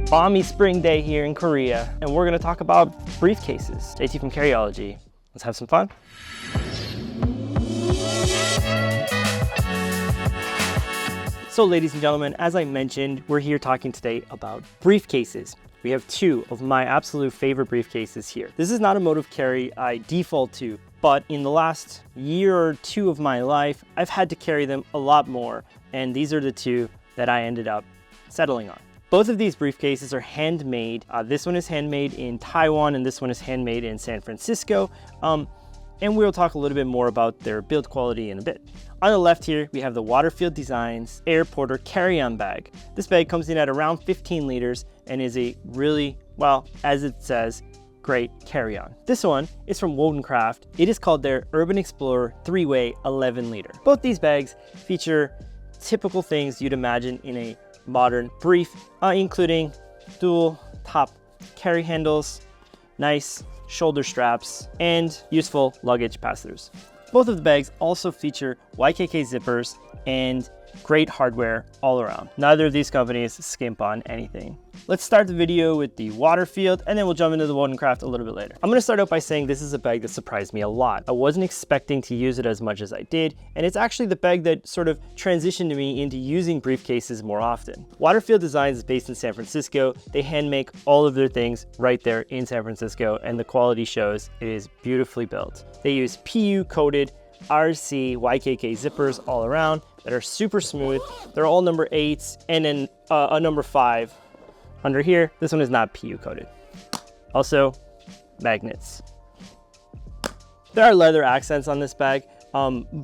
balmy spring day here in Korea, and we're gonna talk about briefcases. JT from Carryology. Let's have some fun. So ladies and gentlemen, as I mentioned, we're here talking today about briefcases. We have two of my absolute favorite briefcases here. This is not a mode of carry I default to, but in the last year or two of my life, I've had to carry them a lot more, and these are the two that I ended up settling on. Both of these briefcases are handmade. This one is handmade in Taiwan and this one is handmade in San Francisco. And we'll talk a little bit more about their build quality in a bit. On the left here, we have the Waterfield Designs Airporter Carry-On bag. This bag comes in at around 15 liters and is a really, well, as it says, great carry-on. This one is from Wotancraft. It is called their Urban Explorer 3-way 11 liter. Both these bags feature typical things you'd imagine in a modern brief, including dual top carry handles, nice shoulder straps, and useful luggage pass-throughs. Both of the bags also feature YKK zippers and great hardware all around. Neither of these companies skimp on anything. Let's start the video with the Waterfield and then we'll jump into the Wotancraft a little bit later. I'm gonna start out by saying this is a bag that surprised me a lot. I wasn't expecting to use it as much as I did, and it's actually the bag that sort of transitioned me into using briefcases more often. Waterfield Designs is based in San Francisco. They hand make all of their things right there in San Francisco, and the quality shows. It is beautifully built. They use PU coated RC YKK zippers all around that are super smooth. They're all number 8s and then a number 5 under here. This one is not PU coated. Also, magnets. There are leather accents on this bag,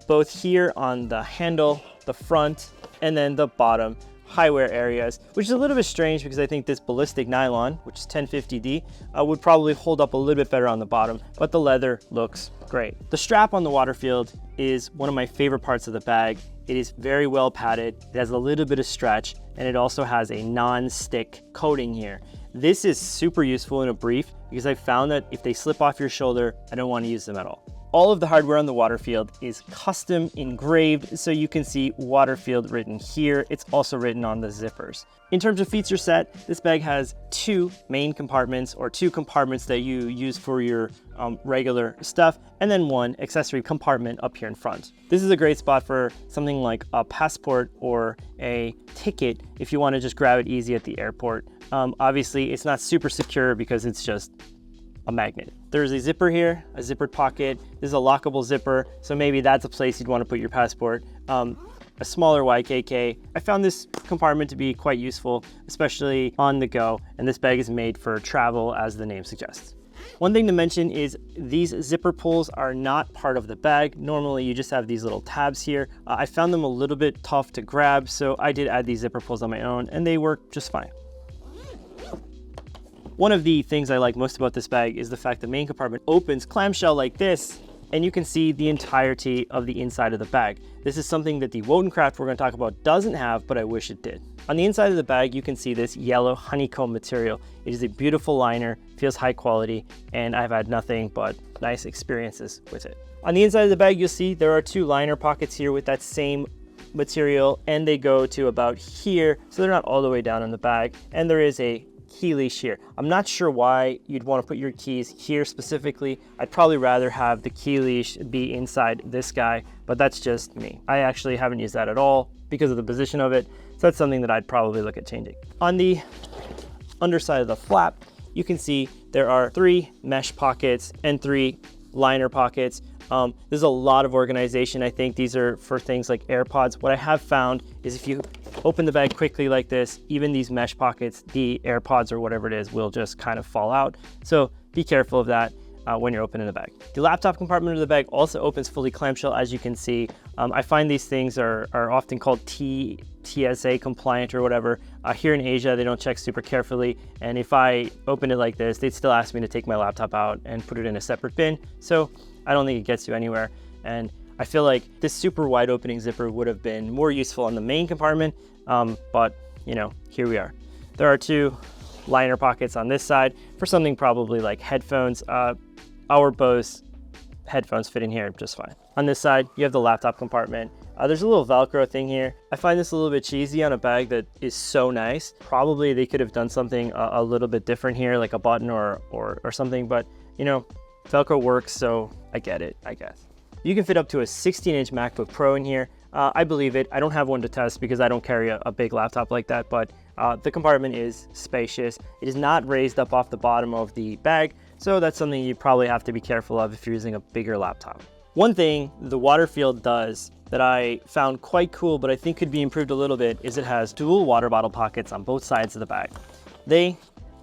both here on the handle, the front, and then the bottom high wear areas, which is a little bit strange because I think this ballistic nylon, which is 1050D, would probably hold up a little bit better on the bottom, but the leather looks great. The strap on the Waterfield is one of my favorite parts of the bag. It is very well padded, it has a little bit of stretch, and it also has a non-stick coating here. This is super useful in a brief because I found that if they slip off your shoulder, I don't want to use them at all. All of the hardware on the Waterfield is custom engraved, so you can see Waterfield written here. It's also written on the zippers. In terms of feature set, this bag has 2 main compartments, or 2 compartments that you use for your regular stuff, and then 1 accessory compartment up here in front. This is a great spot for something like a passport or a ticket if you want to just grab it easy at the airport. Obviously, it's not super secure because it's just a magnet. There's a zipper here, a zippered pocket. This is a lockable zipper, so maybe that's a place you'd want to put your passport. A smaller YKK. I found this compartment to be quite useful, especially on the go, and this bag is made for travel, as the name suggests. One thing to mention is these zipper pulls are not part of the bag. Normally you just have these little tabs here. I found them a little bit tough to grab, so I did add these zipper pulls on my own, and they work just fine. One of the things I like most about this bag is the fact the main compartment opens clamshell like this, and you can see the entirety of the inside of the bag. This is something that the Wotancraft we're going to talk about doesn't have, but I wish it did. On the inside of the bag, you can see this yellow honeycomb material. It is a beautiful liner, feels high quality, and I've had nothing but nice experiences with it. On the inside of the bag, you'll see there are 2 liner pockets here with that same material, and they go to about here, so they're not all the way down in the bag, and there is a key leash here. I'm not sure why you'd want to put your keys here specifically. I'd probably rather have the key leash be inside this guy, but that's just me. I actually haven't used that at all because of the position of it, so that's something that I'd probably look at changing. On the underside of the flap, you can see there are 3 mesh pockets and 3 liner pockets. There's a lot of organization. I think these are for things like AirPods. What I have found is if you open the bag quickly like this, even these mesh pockets, the AirPods or whatever it is, will just kind of fall out. So be careful of that when you're opening the bag. The laptop compartment of the bag also opens fully clamshell, as you can see. I find these things are often called TSA compliant or whatever. Here in Asia, they don't check super carefully. And if I open it like this, they'd still ask me to take my laptop out and put it in a separate bin. So I don't think it gets you anywhere. And I feel like this super wide opening zipper would have been more useful on the main compartment, but you know, here we are. There are 2 liner pockets on this side for something probably like headphones. Our Bose headphones fit in here just fine. On this side, you have the laptop compartment. There's a little Velcro thing here. I find this a little bit cheesy on a bag that is so nice. Probably they could have done something a little bit different here, like a button or something, but you know, Velcro works, so I get it, I guess. You can fit up to a 16-inch MacBook Pro in here. I believe it. I don't have one to test because I don't carry a big laptop like that, but the compartment is spacious. It is not raised up off the bottom of the bag, so that's something you probably have to be careful of if you're using a bigger laptop. One thing the Waterfield does that I found quite cool, but I think could be improved a little bit, is it has dual water bottle pockets on both sides of the bag. They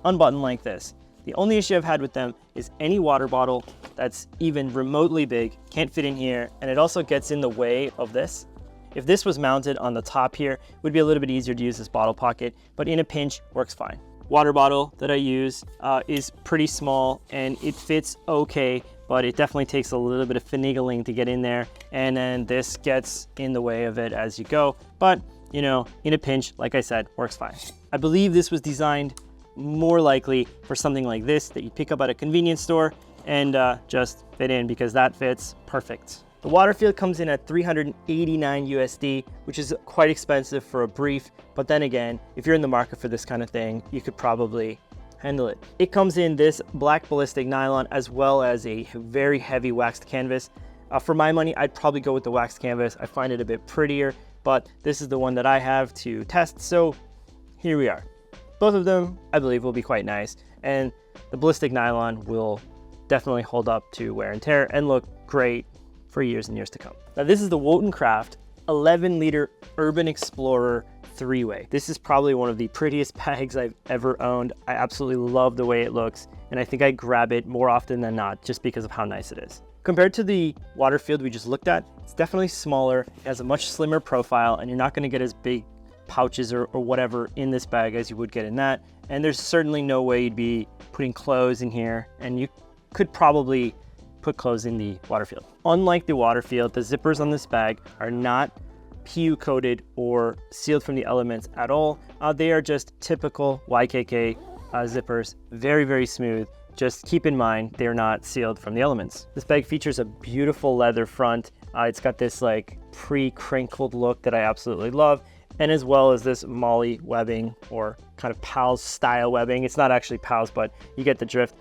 unbutton like this. The only issue I've had with them is any water bottle that's even remotely big can't fit in here, and it also gets in the way of this. If this was mounted on the top here, it would be a little bit easier to use this bottle pocket, but in a pinch, works fine. Water bottle that I use is pretty small and it fits okay, but it definitely takes a little bit of finagling to get in there, and then this gets in the way of it as you go. But, you know, in a pinch, like I said, works fine. I believe this was designed more likely for something like this that you pick up at a convenience store and just fit in, because that fits perfect. The Waterfield comes in at $389 USD, which is quite expensive for a brief, but then again, if you're in the market for this kind of thing, you could probably handle it. It comes in this black ballistic nylon as well as a very heavy waxed canvas. For my money, I'd probably go with the waxed canvas. I find it a bit prettier, but this is the one that I have to test, so here we are. Both of them, I believe, will be quite nice, and the ballistic nylon will definitely hold up to wear and tear and look great for years and years to come. Now this is the Wotancraft 11-liter Urban Explorer 3-way. This is probably one of the prettiest bags I've ever owned. I absolutely love the way it looks, and I think I grab it more often than not just because of how nice it is. Compared to the Waterfield we just looked at, it's definitely smaller, it has a much slimmer profile, and you're not going to get as big pouches or whatever in this bag as you would get in that. And there's certainly no way you'd be putting clothes in here, and you could probably put clothes in the Waterfield. Unlike the Waterfield, the zippers on this bag are not PU coated or sealed from the elements at all. They are just typical YKK zippers, very, very smooth. Just keep in mind, they're not sealed from the elements. This bag features a beautiful leather front. It's got this like pre-crinkled look that I absolutely love, and as well as this Molly webbing or kind of PALS style webbing. It's not actually PALS, but you get the drift.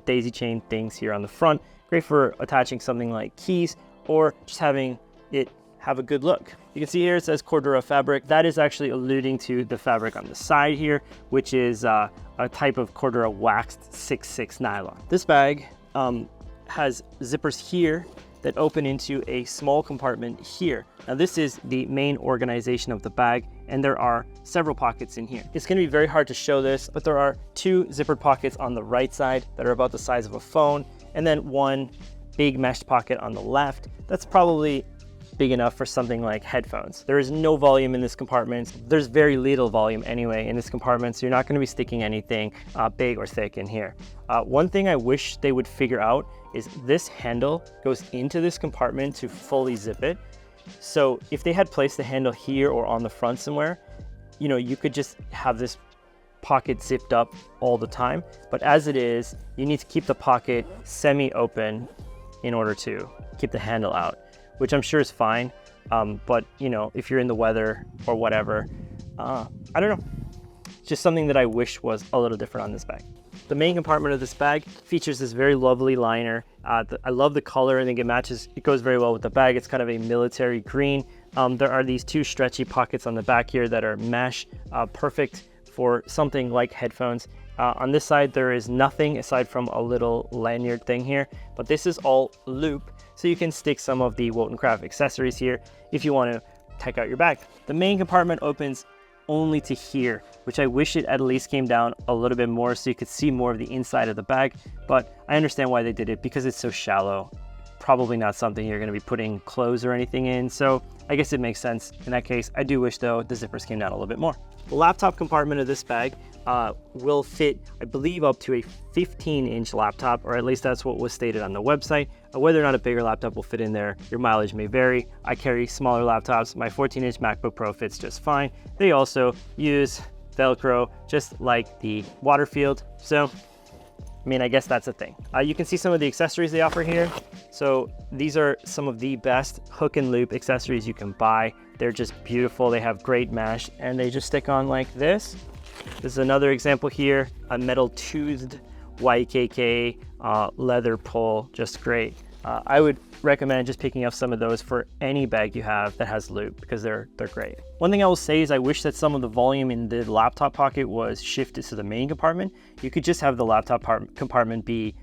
Daisy chain things here on the front. Great for attaching something like keys or just having it have a good look. You can see here it says Cordura fabric. That is actually alluding to the fabric on the side here, which is a type of Cordura waxed 6/6 nylon. This bag has zippers here that open into a small compartment here. Now this is the main organization of the bag, and there are several pockets in here. It's gonna be very hard to show this, but there are two zippered pockets on the right side that are about the size of a phone, and then one big mesh pocket on the left. That's probably big enough for something like headphones. There is no volume in this compartment. There's very little volume anyway in this compartment, so you're not gonna be sticking anything big or thick in here. One thing I wish they would figure out is this handle goes into this compartment to fully zip it. So if they had placed the handle here or on the front somewhere, you know, you could just have this pocket zipped up all the time. But as it is, you need to keep the pocket semi-open in order to keep the handle out, which I'm sure is fine. But you know, if you're in the weather or whatever, I don't know. It's just something that I wish was a little different on this bag. The main compartment of this bag features this very lovely liner. I love the color. I think it matches, it goes very well with the bag. It's kind of a military green. There are these two stretchy pockets on the back here that are mesh, perfect for something like headphones. On this side, there is nothing aside from a little lanyard thing here, but this is all loop, so you can stick some of the Wotancraft accessories here if you want to take out your bag. The main compartment opens only to here, which I wish it at least came down a little bit more so you could see more of the inside of the bag, but I understand why they did it because it's so shallow. Probably not something you're going to be putting clothes or anything in, so I guess it makes sense in that case. I do wish though the zippers came down a little bit more. The laptop compartment of this bag will fit, I believe, up to a 15-inch laptop, or at least that's what was stated on the website. Whether or not a bigger laptop will fit in there, your mileage may vary. I carry smaller laptops. My 14-inch MacBook Pro fits just fine. They also use Velcro, just like the Waterfield. So I mean, I guess that's a thing. You can see some of the accessories they offer here. So these are some of the best hook and loop accessories you can buy. They're just beautiful. They have great mesh and they just stick on like this. This is another example here, a metal toothed YKK leather pull, just great. I would recommend just picking up some of those for any bag you have that has loop because they're great. One thing I will say is I wish that some of the volume in the laptop pocket was shifted to the main compartment. You could just have the laptop compartment be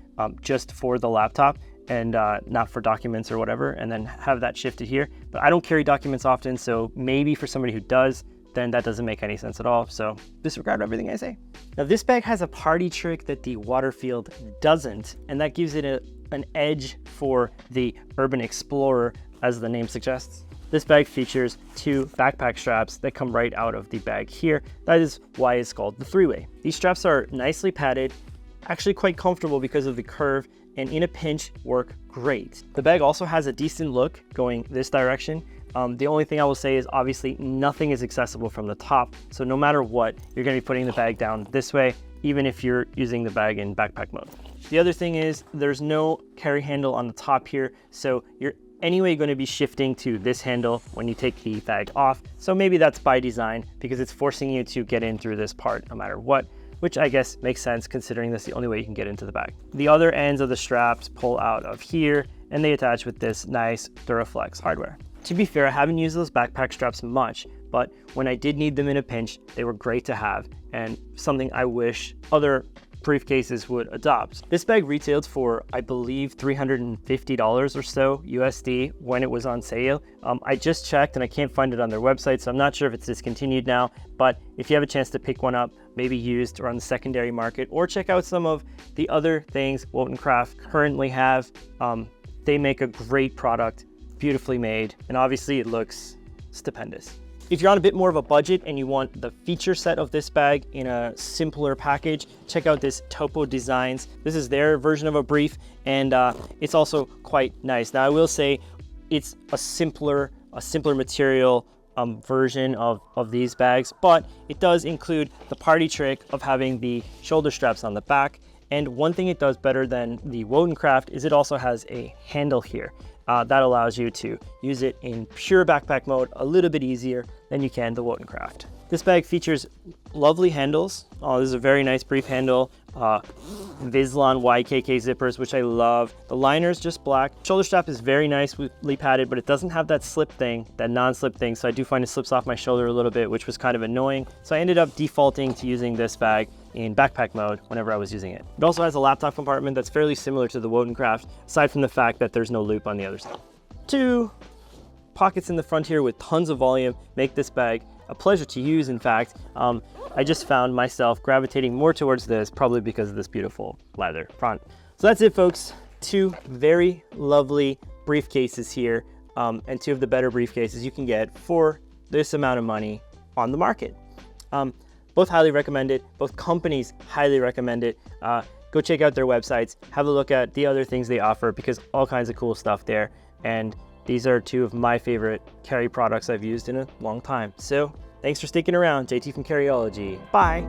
just for the laptop and not for documents or whatever, and then have that shifted here. But I don't carry documents often, so maybe for somebody who does, then that doesn't make any sense at all. So disregard everything I say. Now this bag has a party trick that the Waterfield doesn't, and that gives it an edge for the Urban Explorer, as the name suggests. This bag features 2 backpack straps that come right out of the bag here. That is why it's called the 3-way. These straps are nicely padded, actually quite comfortable because of the curve, and in a pinch work great. The bag also has a decent look going this direction. The only thing I will say is obviously nothing is accessible from the top. So no matter what, you're gonna be putting the bag down this way, even if you're using the bag in backpack mode. The other thing is there's no carry handle on the top here. So you're anyway going to be shifting to this handle when you take the bag off. So maybe that's by design because it's forcing you to get in through this part no matter what, which I guess makes sense considering that's the only way you can get into the bag. The other ends of the straps pull out of here and they attach with this nice Duraflex hardware. To be fair, I haven't used those backpack straps much, but when I did need them in a pinch, they were great to have and something I wish other briefcases would adopt. This bag retailed for, I believe, $350 or so USD when it was on sale. I just checked and I can't find it on their website, so I'm not sure if it's discontinued now, but if you have a chance to pick one up, maybe used or on the secondary market, or check out some of the other things Wotancraft currently have. They make a great product, beautifully made, and obviously it looks stupendous. If you're on a bit more of a budget and you want the feature set of this bag in a simpler package, check out this Topo Designs. This is their version of a brief, and it's also quite nice. Now I will say it's a simpler material version of these bags, but it does include the party trick of having the shoulder straps on the back. And one thing it does better than the Wotancraft is it also has a handle here. That allows you to use it in pure backpack mode a little bit easier than you can the Wotancraft. This bag features lovely handles. Oh, this is a very nice brief handle. Vislon YKK zippers, which I love. The liner is just black. Shoulder strap is very nicely padded, but it doesn't have that slip thing, that non-slip thing. So I do find it slips off my shoulder a little bit, which was kind of annoying. So I ended up defaulting to using this bag in backpack mode whenever I was using it. It also has a laptop compartment that's fairly similar to the Wotancraft, aside from the fact that there's no loop on the other side. 2 pockets in the front here with tons of volume make this bag a pleasure to use. In fact, I just found myself gravitating more towards this, probably because of this beautiful leather front. So that's it, folks. 2 very lovely briefcases here, and 2 of the better briefcases you can get for this amount of money on the market. Both highly recommend it. Both companies highly recommend it. Go check out their websites. Have a look at the other things they offer because all kinds of cool stuff there. And these are 2 of my favorite carry products I've used in a long time. So thanks for sticking around. JT from Carryology. Bye.